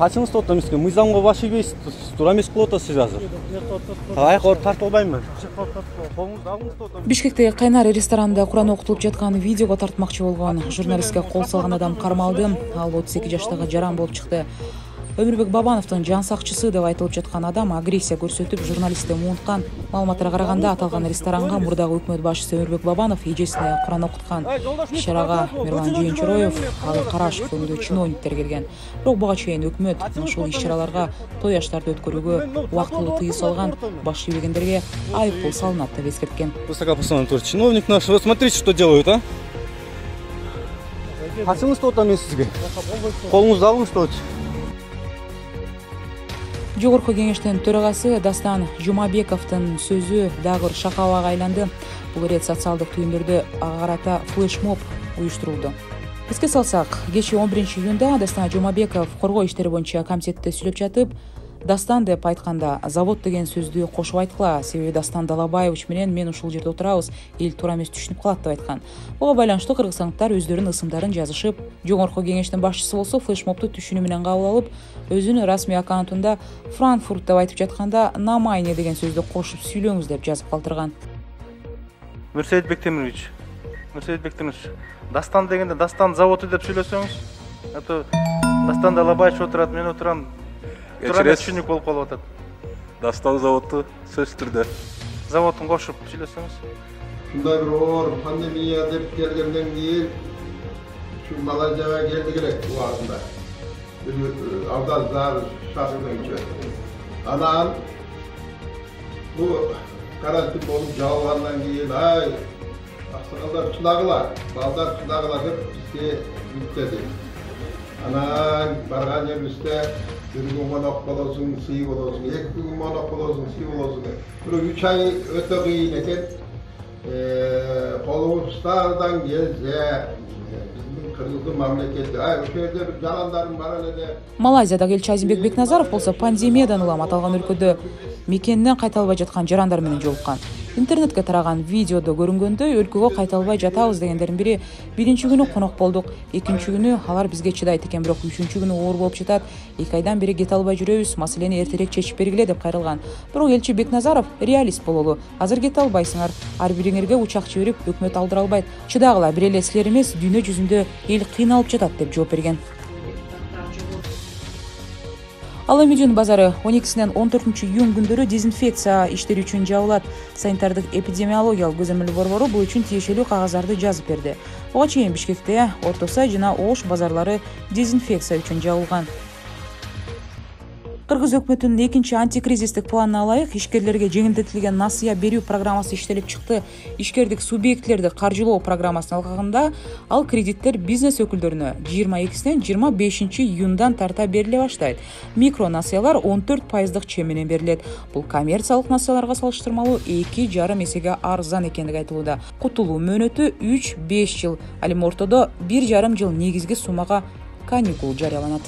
Качыңыз тоқтам емеске, мыйзамға баш ийбейсиз, туура эмес кылып атасыз азыр. Аяк тартып албаймын. Колуңузду алыңыз тоқтам. Бишкектеги Кайнар ресторанында Куран окутулуп жаткан видеого тартмакчы болгон журналистке кол салган адам кармалды. Ал 32 жаштагы жаран болуп чыкты. Өмүрбек Бабановдун жан сакчысы деп айтылып жаткан адам агрессия көрсөтүп журналистти муунткан. Маалыматтарга караганда аталган ресторанга мурдагы өкмөт башчысы Өмүрбек Бабанов эжесине Куран окуткан. Иш-чарага Мирлан Жыйынчороев, Алы Карашев өңдүү чиновниктер келген. Бирок буга чейин өкмөт ушул иш-чараларга той аштарды өткөрүүгө убактылуу тыюу салган, баш ийбегендерге айып пул салынат деп эскерткен. Высокопоставленный чиновник наш, вот смотрите, что делают, а? Качыңыз токтом мен сизге. Колуңузду алыңыз точ. Жогорку кеңештин төрагасы Дастан Жумабековдун сөзү дагы бир шакабага айланды. Бул ирет социалдык түйүндөрдө ага карата флешмоб уюштурулду. Эске салсак, кечээ 11-июнда Дастан Жумабеков коргоо иштери боюнча комитетте сүйлөп жатып, Дастан деп айтканда завод деген сөздү кошуп айткыла, себеби Дастан Далабаевич менен мен ушул жерде отурабыз, эл туура эмес түшүнүп калат деп айткан. Буга байланыштуу кыргызстандыктар өздөрүнүн ысымдарын жазышып, жогорку кеңештин башчысы болсо флешмобду түшүнүү менен кабыл алып, өзүнүн расмий аккаунтунда Франкфурт деп айтып жатканда Намайне деген сөздү кошуп сүйлөңүз деп жазып калтырган. Мирсейит Бектемирович, Дастан дегенде Дастан заводу деп сүйлөсөңүз, это Дастан Далабаевич отурат, мен отурам. Туура түшүнүк болуп калып атат. Дастан заводу сөз түрдө. Заводун кошуп сүйлөсөңүз. Ушундай бир оор пандемия деп келгенден кийин ушу Малайзияга келди керек убагында. Бир абдан зар шарт боюнча. Анан бул карантин болуп жабылгандан кийин аксакалдар чыдагыла, балдар чыдагыла деп бизге билдирди. Анан барган жерибизде bir gün monok bolosun, sıyı bolosun, 2 gün monok bolosun, sıyı bolosun. Bir 3 ay öte kıyın eken, kolumuzlardan gelse, bizim Kırgız'ın memleketi, şöyle bir yalanların var öyle de. Малайзиядагы элчи Азимбек Бекназаров болсо пандемиядан улам аталган өлкөдө мекенинен кайта албай жаткан жарандар менен жолуккан. Интернетке тараган видеодо көрүнгөндөй өлкөгө кайта албай жатабыз дегендердин бири биринчи күнү конок болдук, экинчи күнү алар бизге чыдайт экен, бирок үчүнчү күнү оор болуп жатат. 2 айдан бери кете албай жүрөбүз, маселени эртерээк чечип бергиле деп кайрылган. Бирок элчи Бекназаров реалист бололу. Азыр кете албайсыңар, ар бириңерге учак жиберип өкмөт алдыра албайт. Чыдагыла, бир эле силер эмес, дүйнө жүзүндө эл кыйналып жатат деп жооп берген. Ал эми Жөн базары 12-синен 14-июнь күндөрү дезинфекция иштери үчүн жабылат. Санитардык эпидемиологиялык көзөмөл борбору бул үчүн тиешелүү кагаздарды жазып берди. Буга чейин Бишкекте Орто Сай жана Ош базарлары дезинфекция үчүн жабылган. Кыргыз өкмөтүнүн экинчи антикризистик планына ылайык ишкерлерге жеңилдетилген насыя берүү программасы иштелип чыкты. Ишкердик субъектилерди каржылоо программасына алганда ал кредиттер бизнес өкүлдөрүнө 22-синен 25-июндан тарта бериле баштайт. Микро насыялар 14% чек менен берилет. Бул коммерциялык насыяларга салыштырмалуу 2,5 эсеге арзан экендиги айтылууда. Кутулуу мөөнөтү 3-5 жыл, ал эми ортодо 1,5 жыл негизги суммага каникул жарыяланат.